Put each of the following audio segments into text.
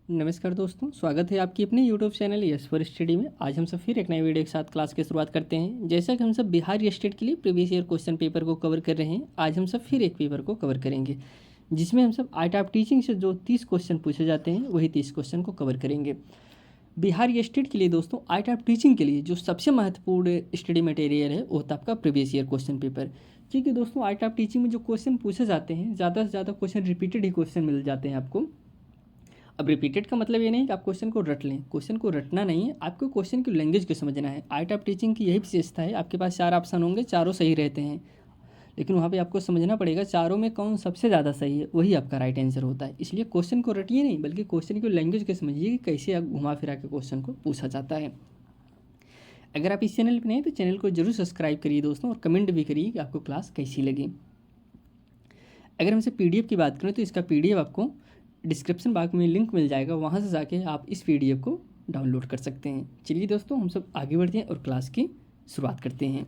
नमस्कार दोस्तों, स्वागत है आपकी अपने YouTube channel yes for study में। आज हम सब फिर एक नए वीडियो के साथ क्लास की शुरुआत करते हैं। जैसा कि हम सब बिहार स्टेट के लिए प्रीवियस ईयर क्वेश्चन पेपर को कवर कर रहे हैं, आज हम सब फिर एक पेपर को कवर करेंगे जिसमें हम सब आर्ट ऑफ टीचिंग से जो 30 क्वेश्चन पूछे जाते हैं वही 30 क्वेश्चन को कवर करेंगे। बिहार स्टेट के लिए दोस्तों आर्ट ऑफ टीचिंग के लिए जो सबसे महत्वपूर्ण स्टडी मटेरियल है वो होता है आपका प्रीवियस ईयर क्वेश्चन पेपर। क्योंकि दोस्तों आर्ट ऑफ टीचिंग में जो क्वेश्चन पूछे जाते हैं ज़्यादा से ज़्यादा क्वेश्चन रिपीटेड ही क्वेश्चन मिल जाते हैं आपको। अब रिपीटेड का मतलब ये नहीं कि आप क्वेश्चन को रट लें, क्वेश्चन को रटना नहीं है, आपको क्वेश्चन की लैंग्वेज को समझना है। आर्ट ऑफ टीचिंग की यही विशेषता है, आपके पास 4 ऑप्शन होंगे, चारों सही रहते हैं, लेकिन वहाँ पे आपको समझना पड़ेगा चारों में कौन सबसे ज़्यादा सही है, वही आपका राइट आंसर होता है। इसलिए क्वेश्चन को रटिए नहीं, बल्कि क्वेश्चन की लैंग्वेज को समझिए कि कैसे आप घुमा फिरा के क्वेश्चन को पूछा जाता है। अगर आप इस चैनल पर नहीं तो चैनल को जरूर सब्सक्राइब करिए दोस्तों, और कमेंट भी करिए कि आपको क्लास कैसी लगी। अगर हमसे PDF की बात करें तो इसका PDF आपको डिस्क्रिप्शन बॉक्स में लिंक मिल जाएगा, वहाँ से जाके आप इस PDF को डाउनलोड कर सकते हैं। चलिए दोस्तों, हम सब आगे बढ़ते हैं और क्लास की शुरुआत करते हैं।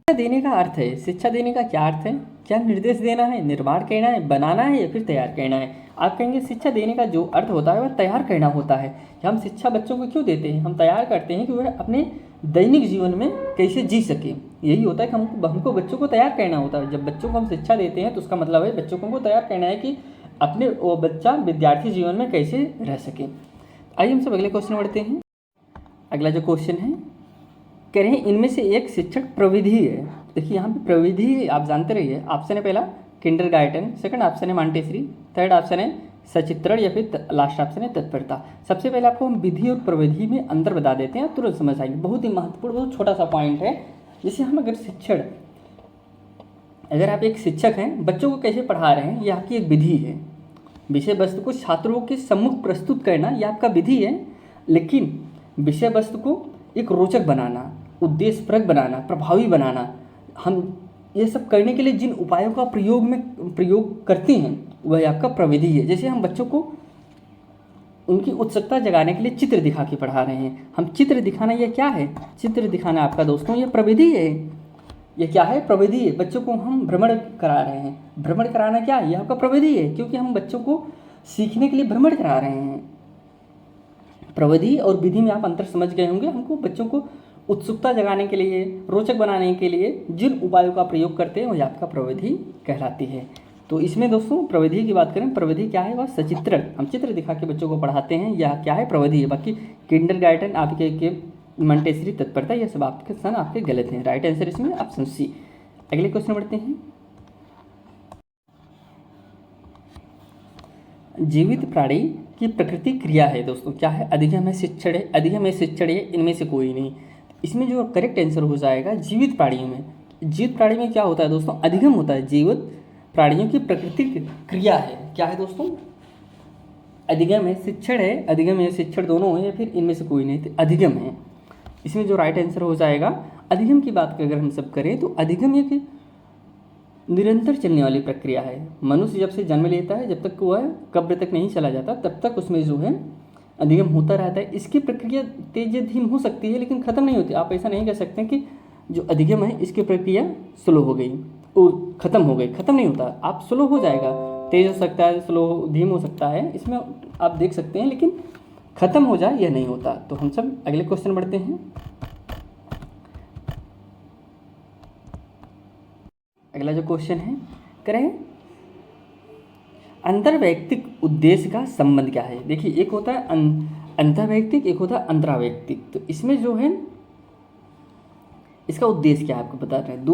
शिक्षा देने का अर्थ है, शिक्षा देने का क्या अर्थ है? क्या निर्देश देना है, निर्माण करना है, बनाना है या फिर तैयार करना है? आप कहेंगे शिक्षा देने का जो अर्थ होता है वह तैयार करना होता है। हम शिक्षा बच्चों को क्यों देते हैं? हम तैयार करते हैं कि वह अपने दैनिक जीवन में कैसे जी सके। यही होता है कि हमको बच्चों को तैयार करना होता है। जब बच्चों को हम शिक्षा देते हैं तो उसका मतलब है बच्चों को हमको तैयार करना है कि अपने वो बच्चा विद्यार्थी जीवन में कैसे रह सके। आइए हम सब अगले क्वेश्चन बढ़ते हैं। अगला जो क्वेश्चन है, कह रहे हैं इनमें से एक शिक्षक प्रविधि है। देखिए यहाँ पे प्रविधि आप जानते रहिए। ऑप्शन है पहला किंडरगार्टन, सेकंड ऑप्शन है मॉन्टेसरी, थर्ड ऑप्शन है सचित्रण या फिर लास्ट ऑप्शन है तत्परता। सबसे पहले आपको हम विधि और प्रविधि में अंतर बता देते हैं, तुरंत समझ आएंगे। बहुत ही महत्वपूर्ण, बहुत छोटा सा पॉइंट है। जैसे हम अगर आप एक शिक्षक हैं, बच्चों को कैसे पढ़ा रहे हैं, ये आपकी एक विधि है। विषय वस्तु को छात्रों के सम्मुख प्रस्तुत करना ये आपका विधि है, लेकिन विषय वस्तु को एक रोचक बनाना, उद्देश्यप्रद बनाना, प्रभावी बनाना, हम ये सब करने के लिए जिन उपायों का प्रयोग करते हैं वह आपका प्रविधि है। जैसे हम बच्चों को उनकी उत्सुकता जगाने के लिए चित्र दिखा के पढ़ा रहे हैं। हम चित्र दिखाना, ये क्या है? चित्र दिखाना आपका दोस्तों ये प्रविधि है। ये क्या है? प्रविधि है। बच्चों को हम भ्रमण करा रहे हैं। भ्रमण कराना क्या है? ये आपका प्रविधि है, क्योंकि हम बच्चों को सीखने के लिए भ्रमण करा रहे हैं। प्रविधि और विधि में आप अंतर समझ गए होंगे। हमको बच्चों को उत्सुकता जगाने के लिए, रोचक बनाने के लिए जिन उपायों का प्रयोग करते हैं वही आपका प्रविधि कहलाती है। तो इसमें दोस्तों प्रविधि की बात करें, प्रविधि क्या है? वह सचित्रण, हम चित्र दिखा के बच्चों को पढ़ाते हैं, यह क्या है? प्रविधि है। बाकी किंडरगार्टन आपके मॉन्टेसरी, तत्परता, ये सब आपके गलत हैं। राइट आंसर इसमें ऑप्शन सी। अगले क्वेश्चन बढ़ते हैं। जीवित प्राणी की प्रकृति क्रिया है दोस्तों, क्या है? अधिगम है, शिक्षण है, अधिगम है, शिक्षण है, इनमें से कोई नहीं। इसमें जो करेक्ट आंसर हो जाएगा जीवित प्राणियों में। जीवित प्राणी में क्या होता है दोस्तों? अधिगम होता है। जीवित प्राणियों की प्राकृतिक क्रिया है, क्या है दोस्तों? अधिगम है, शिक्षण है, अधिगम है, शिक्षण दोनों है, या फिर इनमें से कोई नहीं, तो अधिगम है। इसमें जो राइट आंसर हो जाएगा, अधिगम की बात अगर हम सब करें तो अधिगम एक निरंतर चलने वाली प्रक्रिया है। मनुष्य जब से जन्म लेता है, जब तक वह कब्र तक नहीं चला जाता, तब तक उसमें जो है अधिगम होता रहता है। इसकी प्रक्रिया तेज धीम हो सकती है, लेकिन ख़त्म नहीं होती। आप ऐसा नहीं कह सकते कि जो अधिगम है इसकी प्रक्रिया स्लो हो गई, वो ख़त्म हो गई, ख़त्म नहीं होता। आप स्लो हो जाएगा, तेज हो सकता है, स्लो धीम हो सकता है, इसमें आप देख सकते हैं, लेकिन ख़त्म हो जाए यह नहीं होता। तो हम सब अगले क्वेश्चन बढ़ते हैं। अगला जो क्वेश्चन है, करें अंतर्वैयक्तिक उद्देश्य का संबंध क्या है? देखिए, एक होता है अंतर्वैयक्तिक, एक होता है अंतरावैयक्तिक। तो इसमें जो है इसका उद्देश्य क्या है आपको बता रहे हैं।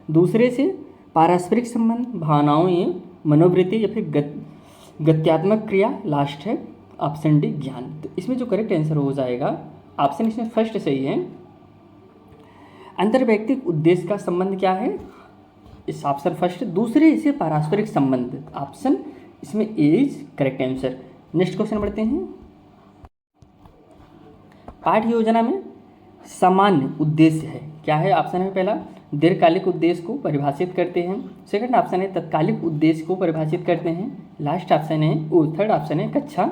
दूसरे से पारस्परिक संबंध, भावनाओं, ये मनोवृत्ति या फिर गत्यात्मक क्रिया, लास्ट है ऑप्शन डी ज्ञान। तो इसमें जो करेक्ट आंसर हो जाएगा, ऑप्शन इसमें फर्स्ट सही है। अंतर्वैयक्तिक उद्देश्य का संबंध क्या है? इस ऑप्शन फर्स्ट, दूसरे से पारस्परिक संबंध, ऑप्शन इसमें A is correct answer. Next question बढ़ते हैं। पाठ्य योजना में सामान्य उद्देश्य है, क्या है? ऑप्शन है पहला दीर्घकालिक उद्देश्य को परिभाषित करते हैं, सेकंड ऑप्शन है तत्कालिक उद्देश्य को परिभाषित करते हैं, लास्ट ऑप्शन है थर्ड ऑप्शन है कक्षा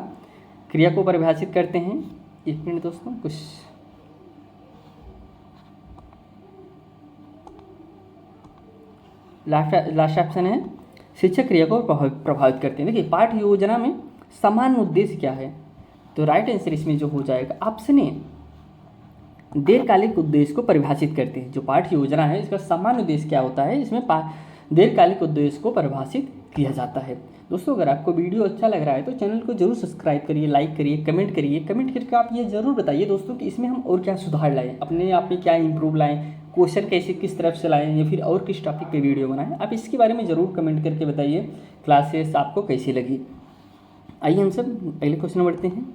क्रिया को परिभाषित करते हैं। एक मिनट दोस्तों, कुछ लास्ट ऑप्शन है शिक्षक क्रिया को प्रभावित करते हैं। देखिए पाठ्य योजना में सामान्य उद्देश्य क्या है, तो राइट आंसर इसमें जो हो जाएगा ऑप्शन ए, दीर्घकालिक उद्देश्य को परिभाषित करते हैं। जो पाठ्य योजना है इसका सामान्य उद्देश्य क्या होता है, इसमें दीर्घकालिक उद्देश्य को परिभाषित किया जाता है। दोस्तों अगर आपको वीडियो अच्छा लग रहा है तो चैनल को जरूर सब्सक्राइब करिए, लाइक करिए, कमेंट करिए। कमेंट करके आप ये जरूर बताइए दोस्तों कि इसमें हम और क्या सुधार लाएं, अपने आप में क्या इंप्रूव लाएं, क्वेश्चन कैसे किस तरफ से लाएं या फिर और किस टॉपिक पे वीडियो बनाएं। आप इसके बारे में ज़रूर कमेंट करके बताइए क्लासेस आपको कैसी लगी। आइए हम सब अगले क्वेश्चन में बढ़ते हैं।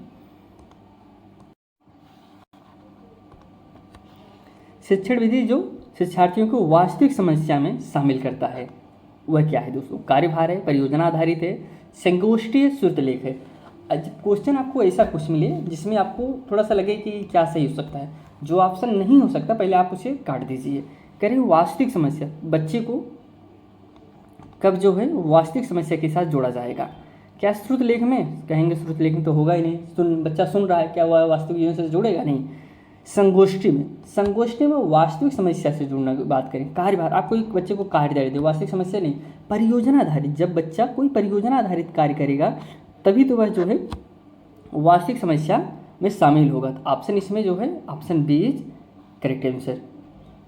शिक्षण विधि जो शिक्षार्थियों को वास्तविक समस्या में शामिल करता है वह क्या है दोस्तों, कार्यभार है, परियोजना आधारित है, संगोष्ठी है, श्रुतलेख है। क्वेश्चन आपको ऐसा कुछ मिले जिसमें आपको थोड़ा सा लगे कि क्या सही हो सकता है, जो ऑप्शन नहीं हो सकता पहले आप उसे काट दीजिए। कह रहे वास्तविक समस्या, बच्चे को कब जो है वास्तविक समस्या के साथ जोड़ा जाएगा। क्या श्रुतलेख में, कहेंगे श्रुतलेख में तो होगा ही नहीं, बच्चा सुन रहा है, क्या वह वास्तविक जीवन से जोड़ेगा नहीं। संगोष्ठी में वास्तविक समस्या से जुड़ने की बात करें। कार्यभार, आप कोई बच्चे को कार्य दे दे, वास्तविक समस्या नहीं। परियोजना आधारित, जब बच्चा कोई परियोजना आधारित कार्य करेगा तभी तो वह जो है वास्तविक समस्या में शामिल होगा। तो ऑप्शन इसमें जो है option B is correct answer.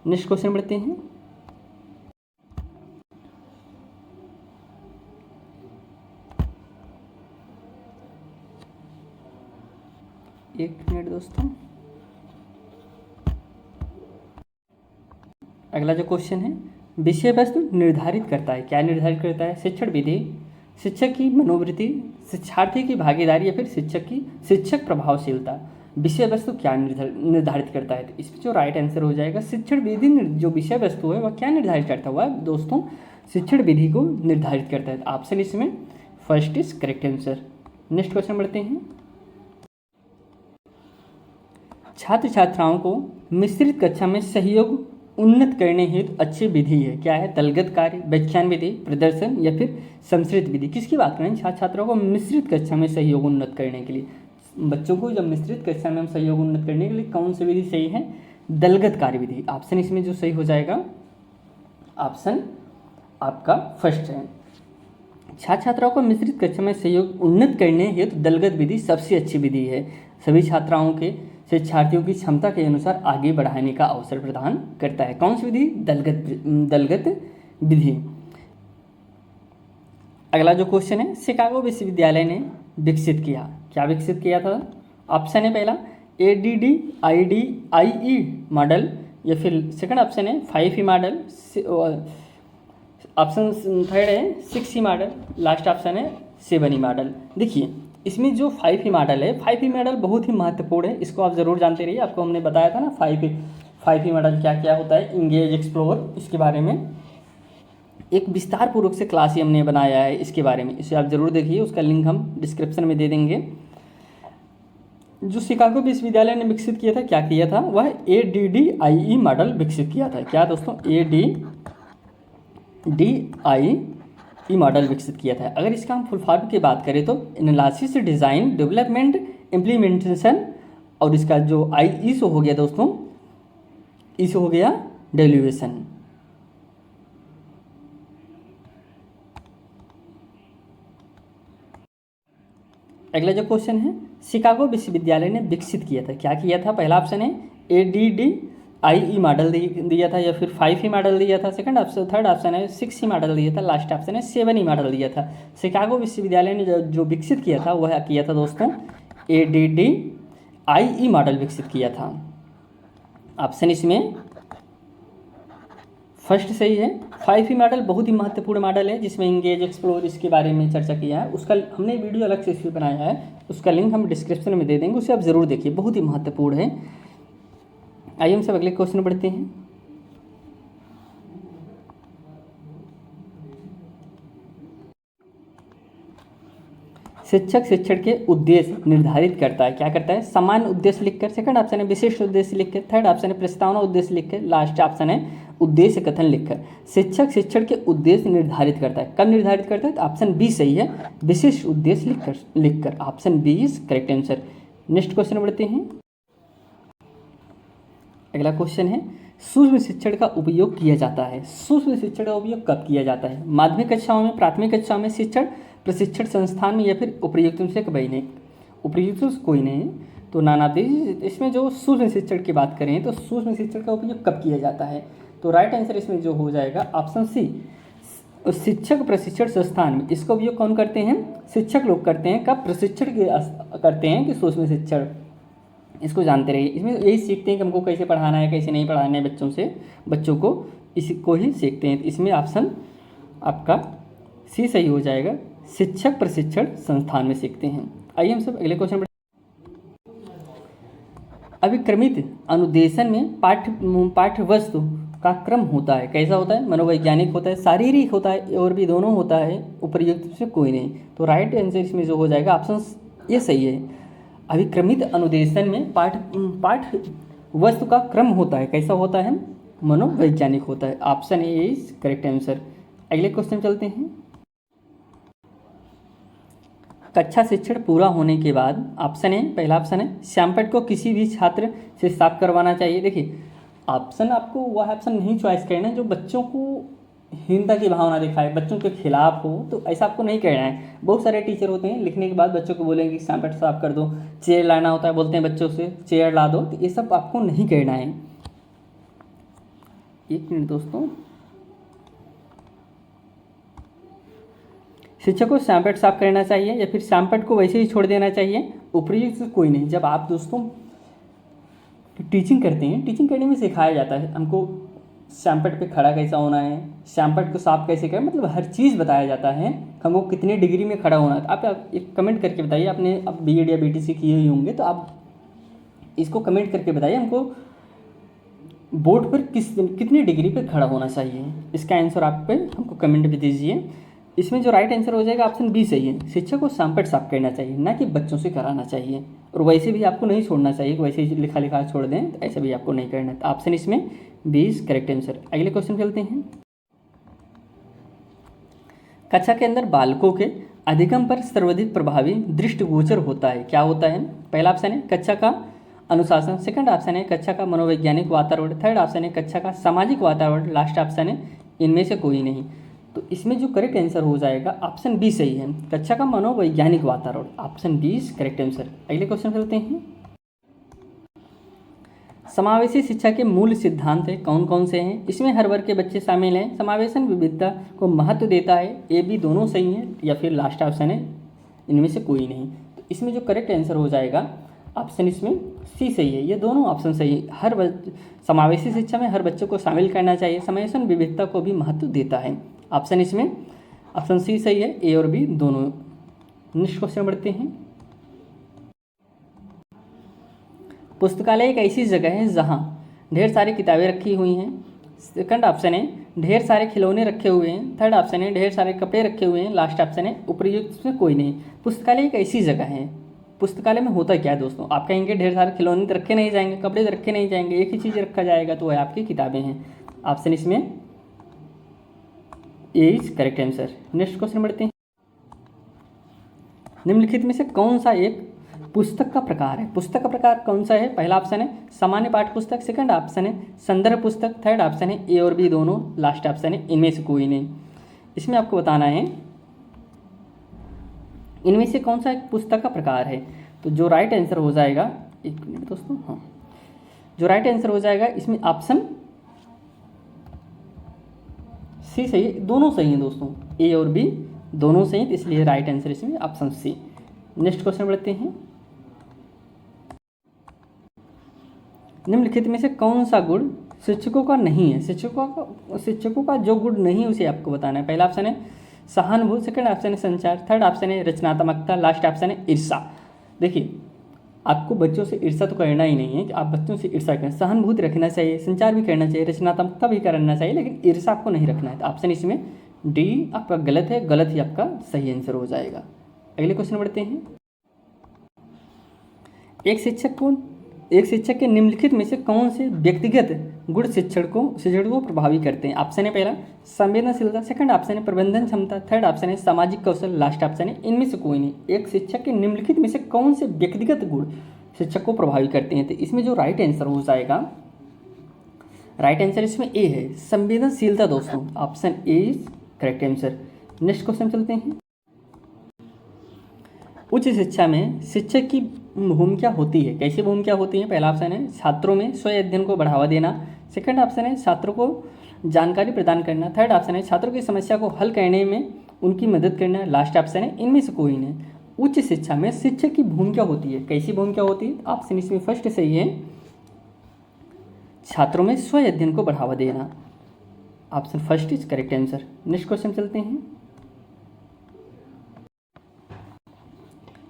Next question बढ़ते हैं। एक मिनट दोस्तों, अगला जो क्वेश्चन है, विषय वस्तु निर्धारित करता है। क्या निर्धारित करता है, शिक्षण विधि, शिक्षक की मनोवृत्ति, शिक्षार्थी की भागीदारी या फिर शिक्षक प्रभावशीलता। विषय वस्तु क्या निर्धारित करता है, तो इसमें जो राइट आंसर हो जाएगा शिक्षण विधि। जो विषय वस्तु है वह क्या निर्धारित करता है, वह दोस्तों शिक्षण विधि को निर्धारित करता है। ऑप्शन इसमें first is correct answer. Next question बढ़ते हैं। छात्र छात्राओं को मिश्रित कक्षा में सहयोग उन्नत करने हेतु अच्छी विधि है। क्या है, दलगत कार्य, व्याख्यान विधि, प्रदर्शन या फिर सम्मिश्रित विधि। किसकी बात करें, छात्र छात्राओं को मिश्रित कक्षा में सहयोग उन्नत करने के लिए। बच्चों को जब मिश्रित कक्षा में हम सहयोग उन्नत करने के लिए कौन सी विधि सही है, दलगत कार्य विधि। ऑप्शन इसमें जो सही हो जाएगा ऑप्शन आपका फर्स्ट है। छात्र छात्राओं को मिश्रित कक्षा में सहयोग उन्नत करने हेतु दलगत विधि सबसे अच्छी विधि है। सभी छात्राओं के शिक्षार्थियों की क्षमता के अनुसार आगे बढ़ाने का अवसर प्रदान करता है। कौन सी विधि, दलगत विधि। अगला जो क्वेश्चन है, शिकागो विश्वविद्यालय ने विकसित किया। क्या विकसित किया था, ऑप्शन है पहला ADDIE मॉडल या फिर सेकंड ऑप्शन है 5E मॉडल, ऑप्शन थर्ड है 6E मॉडल, लास्ट ऑप्शन है 7E मॉडल। देखिए इसमें जो 5E मॉडल है, 5E मॉडल बहुत ही महत्वपूर्ण है, इसको आप ज़रूर जानते रहिए। आपको हमने बताया था ना 5E मॉडल क्या क्या होता है, इंगेज, एक्सप्लोर, इसके बारे में एक विस्तार पूर्वक से क्लास ही हमने बनाया है इसके बारे में, इसे आप ज़रूर देखिए, उसका लिंक हम डिस्क्रिप्शन में दे देंगे। जो शिकागो विश्वविद्यालय ने विकसित किया था, क्या किया था, वह ADDIE मॉडल विकसित किया था। क्या दोस्तों, ADDIE मॉडल विकसित किया था। अगर इसका हम फुल फॉर्म की बात करें तो एनालिसिस, डिज़ाइन, डेवलपमेंट, इम्प्लीमेंटेशन, और इसका जो I से हो गया दोस्तों, इसे हो गया डेलिवेशन। अगला जो क्वेश्चन है, शिकागो विश्वविद्यालय ने विकसित किया था। क्या किया था, पहला ऑप्शन है ADDIE मॉडल दिया था या फिर 5E मॉडल दिया था, सेकंड ऑप्शन, थर्ड ऑप्शन है 6E मॉडल दिया था, लास्ट ऑप्शन है 7E मॉडल दिया था। शिकागो विश्वविद्यालय ने जो विकसित किया था वह किया था दोस्तों ADDIE मॉडल विकसित किया था। ऑप्शन इसमें फर्स्ट सही है। 5E मॉडल बहुत ही महत्वपूर्ण मॉडल है जिसमें इंगेज, एक्सप्लोर, इसके बारे में चर्चा किया है। उसका हमने वीडियो अलग से इस पर बनाया है, उसका लिंक हम डिस्क्रिप्शन में दे देंगे, उसे आप ज़रूर देखिए, बहुत ही महत्वपूर्ण है। आइए हम सब अगले क्वेश्चन बढ़ते हैं। शिक्षक शिक्षण के उद्देश्य निर्धारित करता है। क्या करता है, सामान्य उद्देश्य लिखकर, सेकंड ऑप्शन है विशिष्ट उद्देश्य लिखकर, थर्ड ऑप्शन है प्रस्तावना उद्देश्य लिखकर, लास्ट ऑप्शन है उद्देश्य कथन लिखकर। शिक्षक शिक्षण के उद्देश्य निर्धारित करता है। कब निर्धारित करता है, तो ऑप्शन बी सही है, विशिष्ट उद्देश्य लिखकर। Option B is correct answer. Next question बढ़ते हैं। अगला क्वेश्चन है, सूक्ष्म शिक्षण का उपयोग किया जाता है। सूक्ष्म शिक्षण का उपयोग कब किया जाता है? माध्यमिक कक्षाओं में, प्राथमिक कक्षाओं में, शिक्षण प्रशिक्षण संस्थान में, या फिर उपयुक्त से कभी नहीं। उपयुक्त कोई नहीं, तो नानावधि। इसमें जो सूक्ष्म शिक्षण की बात करें तो सूक्ष्म शिक्षण का उपयोग कब किया जाता है? तो राइट आंसर इसमें जो हो जाएगा ऑप्शन सी, शिक्षक प्रशिक्षण संस्थान में। इसका उपयोग कौन करते हैं? शिक्षक लोग करते हैं। कब? प्रशिक्षण के करते हैं कि सूक्ष्म शिक्षण। इसको जानते रहिए। इसमें यही सीखते हैं कि हमको कैसे पढ़ाना है, कैसे नहीं पढ़ाना है बच्चों को इसी को ही सीखते हैं। इसमें ऑप्शन आपका सी सही हो जाएगा, शिक्षक प्रशिक्षण संस्थान में सीखते हैं। आइए हम सब अगले क्वेश्चन पर। अभिक्रमित अनुदेशन में पाठ्य वस्तु का क्रम होता है। कैसा होता है? मनोवैज्ञानिक होता है, शारीरिक होता है, और भी दोनों होता है, उपयुक्त से कोई नहीं। तो राइट आंसर इसमें जो हो जाएगा ऑप्शन ये सही है। अभिक्रमित अनुदेशन में पाठ्य वस्तु का क्रम होता है। कैसा होता है? मनोवैज्ञानिक होता है। Option A is correct answer. अगले क्वेश्चन चलते हैं। कक्षा शिक्षण पूरा होने के बाद ऑप्शन ए, पहला ऑप्शन है, श्यामपट्ट को किसी भी छात्र से साफ करवाना चाहिए। देखिए ऑप्शन आपको वह ऑप्शन नहीं चॉइस करना है जो बच्चों को हीनता की भावना दिखाए, बच्चों के खिलाफ हो, तो ऐसा आपको नहीं कहना है। बहुत सारे टीचर होते हैं लिखने के बाद बच्चों को बोलेंगे कि श्यामपट्ट साफ कर दो, चेयर लाना होता है, बोलते हैं बच्चों से चेयर ला दो, तो ये सब आपको नहीं कहना है। एक मिनट दोस्तों, शिक्षक को श्यामपट्ट साफ करना चाहिए या फिर श्यामपट्ट को वैसे ही छोड़ देना चाहिए? उपयुक्त कोई नहीं। जब आप दोस्तों टीचिंग करते हैं, टीचिंग करने में सिखाया जाता है हमको श्यामपट्ट पे खड़ा कैसा होना है, श्यामपट्ट को साफ कैसे करें, मतलब हर चीज़ बताया जाता है। हमको कितने डिग्री में खड़ा होना है। आप एक कमेंट करके बताइए, आपने अब बीएड या बीटीसी किए ही होंगे, तो आप इसको कमेंट करके बताइए हमको बोर्ड पर कितनी डिग्री पे खड़ा होना चाहिए। इसका आंसर आप पे हमको कमेंट भी दीजिए। इसमें जो राइट आंसर हो जाएगा ऑप्शन बी सही है। शिक्षक को श्यामपट्ट साफ करना चाहिए, ना कि बच्चों से कराना चाहिए। और वैसे भी आपको नहीं छोड़ना चाहिए कि वैसे ही लिखा छोड़ दें, तो ऐसा भी आपको नहीं करना है। तो ऑप्शन इसमें बी इज करेक्ट आंसर। अगले क्वेश्चन चलते हैं। कक्षा के अंदर बालकों के अधिगम पर सर्वाधिक प्रभावी दृष्टिगोचर होता है। क्या होता है? पहला ऑप्शन है कक्षा का अनुशासन, सेकंड ऑप्शन है कक्षा का मनोवैज्ञानिक वातावरण, थर्ड ऑप्शन है कक्षा का सामाजिक वातावरण, लास्ट ऑप्शन है इनमें से कोई नहीं। तो इसमें जो करेक्ट आंसर हो जाएगा ऑप्शन बी सही है, कक्षा का मनोवैज्ञानिक वातावरण। Option B is correct answer. अगले क्वेश्चन चलते हैं। समावेशी शिक्षा के मूल सिद्धांत है कौन कौन से हैं? इसमें हर वर्ग के बच्चे शामिल हैं, समावेशन विविधता को महत्व देता है, ए बी दोनों सही हैं, या फिर लास्ट ऑप्शन है इनमें से कोई नहीं। तो इसमें जो करेक्ट आंसर हो जाएगा ऑप्शन इसमें सी सही है। ये दोनों ऑप्शन सही है। समावेशी शिक्षा में हर बच्चे को शामिल करना चाहिए, समावेशन विविधता को भी महत्व देता है। ऑप्शन इसमें ऑप्शन सी सही है, ए और बी दोनों। नेक्स्ट क्वेश्चन बढ़ते हैं। पुस्तकालय एक ऐसी जगह है जहाँ ढेर सारी किताबें रखी हुई हैं। सेकंड ऑप्शन है ढेर सारे खिलौने रखे हुए हैं, थर्ड ऑप्शन है ढेर सारे कपड़े रखे हुए हैं, लास्ट ऑप्शन है उपयुक्त में कोई नहीं। पुस्तकालय एक ऐसी जगह है, पुस्तकालय में होता क्या है दोस्तों? आप कहेंगे ढेर सारे खिलौने तो रखे नहीं जाएंगे, कपड़े तो रखे नहीं जाएंगे, एक ही चीज़ रखा जाएगा, तो वह आपकी किताबें हैं। ऑप्शन इसमें A is correct answer. Next question बढ़ते हैं। निम्नलिखित में से कौन सा एक पुस्तक का प्रकार है? पुस्तक का प्रकार कौन सा है? पहला ऑप्शन है सामान्य पाठ्य पुस्तक, सेकंड ऑप्शन है संदर्भ पुस्तक, थर्ड ऑप्शन है ए और बी दोनों, लास्ट ऑप्शन है इनमें से कोई नहीं। इसमें आपको बताना है इनमें से कौन सा एक पुस्तक का प्रकार है। तो जो राइट आंसर हो जाएगा, एक मिनट दोस्तों, हाँ, जो राइट आंसर हो जाएगा इसमें ऑप्शन सी सही है। दोनों सही हैं दोस्तों, ए और बी दोनों सही हैं, तो इसलिए राइट आंसर इसमें ऑप्शन सी। नेक्स्ट क्वेश्चन बढ़ते हैं। निम्नलिखित में से कौन सा गुण शिक्षकों का नहीं है? शिक्षकों का जो गुण नहीं उसे आपको बताना है। पहला ऑप्शन है सहानुभूति, सेकंड ऑप्शन है संचार, थर्ड ऑप्शन है रचनात्मकता, लास्ट ऑप्शन है ईर्षा। देखिए आपको बच्चों से ईर्षा तो करना ही नहीं है कि आप बच्चों से ईर्षा करें, सहानुभूति रखना चाहिए, संचार भी करना चाहिए, रचनात्मकता भी करना चाहिए, लेकिन ईर्षा आपको नहीं रखना है। तो ऑप्शन इसमें डी आपका गलत है, गलत ही आपका सही आंसर हो जाएगा। अगले क्वेश्चन बढ़ते हैं। एक शिक्षक के निम्नलिखित में से कौन से व्यक्तिगत गुण शिक्षण को प्रभावी करते हैं? ऑप्शन है पहला संवेदनशीलता, सेकंड ऑप्शन है प्रबंधन क्षमता, थर्ड ऑप्शन है सामाजिक कौशल, लास्ट ऑप्शन है इनमें से कोई नहीं। एक शिक्षक के निम्नलिखित में से कौन से व्यक्तिगत गुण शिक्षक को प्रभावी करते हैं? तो इसमें जो राइट आंसर हो जाएगा राइट आंसर इसमें ए है, संवेदनशीलता दोस्तों। Option A is correct answer. Next question चलते हैं। उच्च शिक्षा में शिक्षक की भूमिका होती है, कैसी भूमिका होती है? पहला ऑप्शन है छात्रों में स्वयं अध्ययन को बढ़ावा देना। सेकंड ऑप्शन है छात्रों को जानकारी प्रदान करना। थर्ड ऑप्शन है छात्रों की समस्या को हल करने में उनकी मदद करना। लास्ट ऑप्शन है इनमें से कोई नहीं। उच्च शिक्षा में शिक्षक की भूमिका होती है, कैसी भूमिका होती है? ऑप्शन इसमें फर्स्ट सही है, छात्रों में स्वयं अध्ययन को बढ़ावा देना। Option first is correct answer. Next question चलते हैं।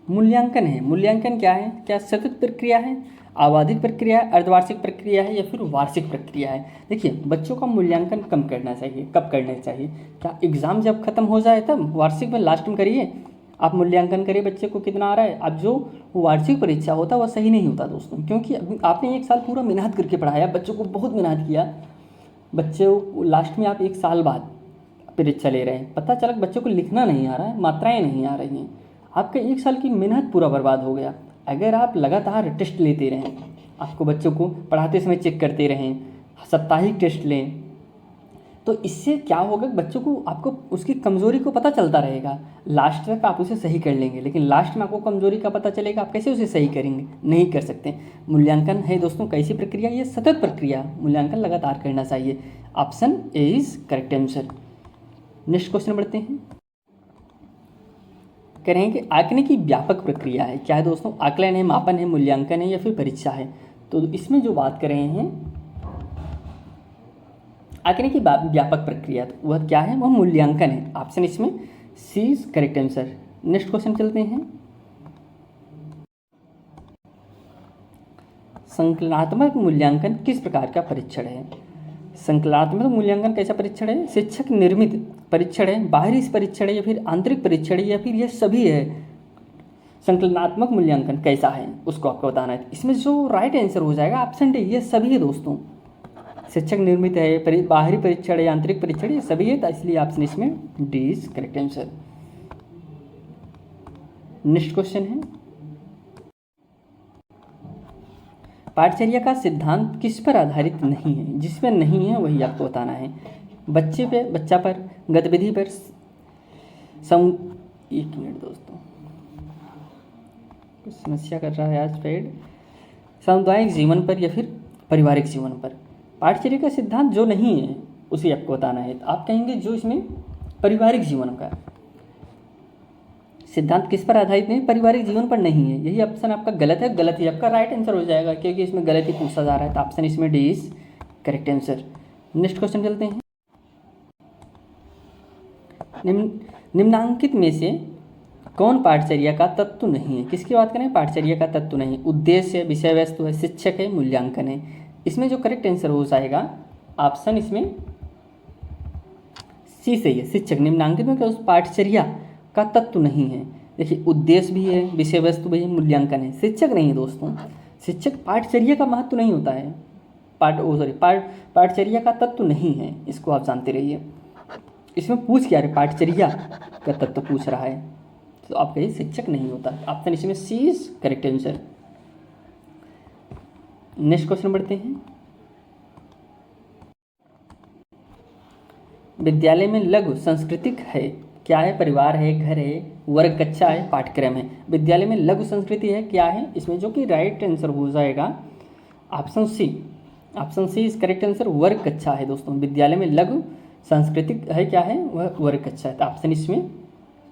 मूल्यांकन है, मूल्यांकन क्या है? क्या सतत प्रक्रिया है, आवधिक प्रक्रिया है, अर्धवार्षिक प्रक्रिया है या फिर वार्षिक प्रक्रिया है? देखिए बच्चों का मूल्यांकन कब करना चाहिए, कब करना चाहिए? क्या एग्ज़ाम जब खत्म हो जाए तब? वार्षिक में लास्ट में करिए, आप मूल्यांकन करिए बच्चे को कितना आ रहा है। अब जो वार्षिक परीक्षा होता है वह सही नहीं होता दोस्तों, क्योंकि आपने एक साल पूरा मेहनत करके पढ़ाया, बच्चों को बहुत मेहनत किया, बच्चे लास्ट में आप एक साल बाद परीक्षा ले रहे हैं, पता चला बच्चों को लिखना नहीं आ रहा है, मात्राएँ नहीं आ रही हैं, आपका एक साल की मेहनत पूरा बर्बाद हो गया। अगर आप लगातार टेस्ट लेते रहें, आपको बच्चों को पढ़ाते समय चेक करते रहें, साप्ताहिक टेस्ट लें, तो इससे क्या होगा, बच्चों को आपको उसकी कमज़ोरी को पता चलता रहेगा। लास्ट तक आप उसे सही कर लेंगे, लेकिन लास्ट में आपको कमज़ोरी का पता चलेगा, आप कैसे उसे सही करेंगे? नहीं कर सकते। मूल्यांकन है दोस्तों कैसी प्रक्रिया? ये सतत प्रक्रिया, मूल्यांकन लगातार करना चाहिए। Option A is correct answer. Next question बढ़ते हैं। कह रहे हैं कि आंकने की व्यापक प्रक्रिया है, क्या है दोस्तों? आकलन है, मापन है, मूल्यांकन है या फिर परीक्षा है? तो इसमें जो बात कर रहे हैं आंकने की व्यापक प्रक्रिया, तो वह क्या है? वह मूल्यांकन है। ऑप्शन इसमें C is correct answer. Next question चलते हैं। संकलनात्मक मूल्यांकन किस प्रकार का परीक्षण है? संकलनात्मक मूल्यांकन कैसा परीक्षण है? शिक्षक निर्मित परीक्षण है, बाहरी परीक्षण है या फिर आंतरिक परीक्षण है या फिर यह सभी है? संकलनात्मक मूल्यांकन कैसा है उसको आपको बताना है। इसमें जो राइट आंसर हो जाएगा ऑप्शन डी, ये सभी है दोस्तों। शिक्षक निर्मित है, बाहरी परीक्षण है, आंतरिक परीक्षण, ये सभी है, तो इसलिए ऑप्शन इसमें D is correct answer. Next question है, पाठचर्या का सिद्धांत किस पर आधारित नहीं है? जिस पर नहीं है वही आपको बताना है। बच्चा पर, गतिविधि पर, एक मिनट दोस्तों, कुछ समस्या कर रहा है आज पेड। सामुदायिक जीवन पर या फिर पारिवारिक जीवन पर? पाठचर्या का सिद्धांत जो नहीं है उसे आपको बताना है। तो आप कहेंगे जो इसमें पारिवारिक जीवन का सिद्धांत किस पर आधारित नहीं? पारिवारिक जीवन पर नहीं है। यही ऑप्शन आपका गलत है, गलत ही आपका राइट आंसर हो जाएगा, क्योंकि इसमें गलत ही पूछा जा रहा है। तो ऑप्शन इसमें D is correct answer. Next question चलते हैं। निम्नांकित में से कौन पाठचर्या का तत्व नहीं है? किसकी बात करें? पाठचर्या का तत्व नहीं। उद्देश्य है, विषय वस्तु है, शिक्षक है, मूल्यांकन है। इसमें जो करेक्ट आंसर हो जाएगा ऑप्शन इसमें सी सही है, शिक्षक। निम्नांकित में उस पाठचर्या का तत्व नहीं है। देखिए उद्देश्य भी है, विषय वस्तु भी है, मूल्यांकन है, शिक्षक नहीं है दोस्तों। शिक्षक पाठचर्या का महत्व नहीं होता है, पाठचर्या का तत्व नहीं है, इसको आप जानते रहिए। इसमें पूछ क्या रहे? पाठचर्या का तत्व पूछ रहा है, तो आप कहिए शिक्षक नहीं होता। ऑप्शन इसमें C is correct answer. Next question बढ़ते हैं। विद्यालय में लघु सांस्कृतिक है, क्या है? परिवार है, घर है, वर्ग कक्षा है, पाठ्यक्रम है? विद्यालय में लघु संस्कृति है, क्या है इसमें? जो कि राइट आंसर हो जाएगा option C. Option C is correct answer, वर्ग कक्षा है दोस्तों। विद्यालय में लघु सांस्कृतिक है, क्या है? वह वर्ग कक्षा है। तो ऑप्शन इसमें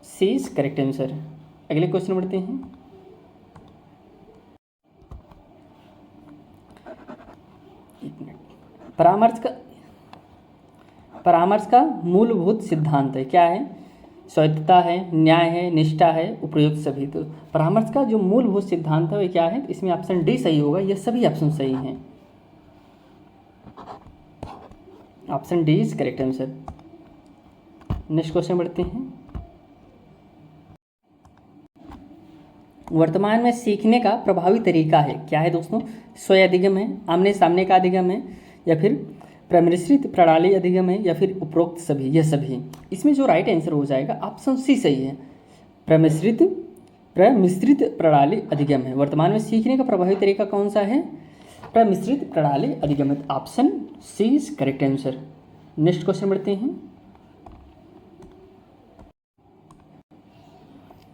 सी इज करेक्ट आंसर। अगले क्वेश्चन बढ़ते हैं। परामर्श का मूलभूत सिद्धांत है, क्या है? स्वायत्तता है, न्याय है, निष्ठा है, उपयुक्त सभी। तो परामर्श का जो मूलभूत सिद्धांत है वो क्या है? इसमें ऑप्शन डी सही होगा, ये सभी ऑप्शन सही हैं। Option D is correct answer. Next question बढ़ते हैं। वर्तमान में सीखने का प्रभावी तरीका है, क्या है दोस्तों? स्वयं अधिगम है, आमने सामने का अधिगम है, या फिर प्रमिश्रित प्रणाली अधिगम है, या फिर उपरोक्त सभी? यह सभी। इसमें जो राइट आंसर हो जाएगा ऑप्शन सी सही है, प्रमिश्रित प्रणाली अधिगम है। वर्तमान में सीखने का प्रभावी तरीका कौन सा है? प्रमिश्रित प्रणाली अधिगमित, option C is correct answer. Next question बढ़ते हैं।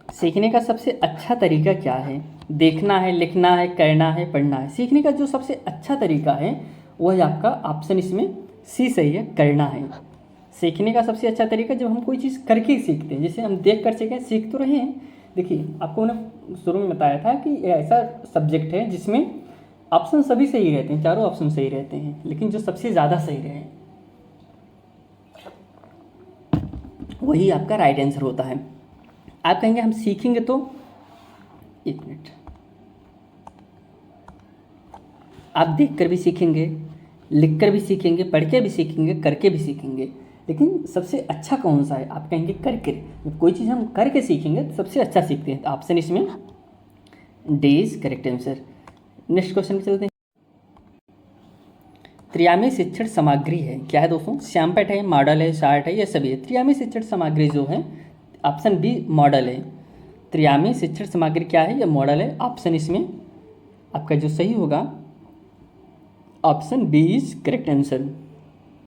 सीखने का सबसे अच्छा तरीका क्या है? देखना है, लिखना है, करना है, पढ़ना है। सीखने का जो सबसे अच्छा तरीका है वह है आपका ऑप्शन इसमें सी सही है, करना है। सीखने का सबसे अच्छा तरीका जब हम कोई चीज़ करके सीखते हैं, जैसे हम देख कर सीख तो रहे हैं। देखिए आपको मैंने शुरू में बताया था कि ये ऐसा सब्जेक्ट है जिसमें ऑप्शन सभी सही रहते हैं, चारों ऑप्शन सही रहते हैं, लेकिन जो सबसे ज़्यादा सही रहे वही आपका राइट आंसर होता है। आप कहेंगे हम सीखेंगे तो, एक मिनट, आप देख कर भी सीखेंगे, लिख कर भी सीखेंगे, पढ़ के भी सीखेंगे, करके भी सीखेंगे, लेकिन सबसे अच्छा कौन सा है? आप कहेंगे करके। जब कोई चीज़ हम करके सीखेंगे तो सबसे अच्छा सीखते हैं। तो ऑप्शन इसमें D is correct answer. Next question पे चलते हैं। त्रियामी शिक्षण सामग्री है, क्या है दोस्तों? श्यामपट्ट है, मॉडल है, शार्ट है, ये सभी है। त्रियामी शिक्षण सामग्री जो है ऑप्शन बी मॉडल है। त्रियामी शिक्षण सामग्री क्या है? या मॉडल है। ऑप्शन इसमें आपका जो सही होगा option B is correct answer.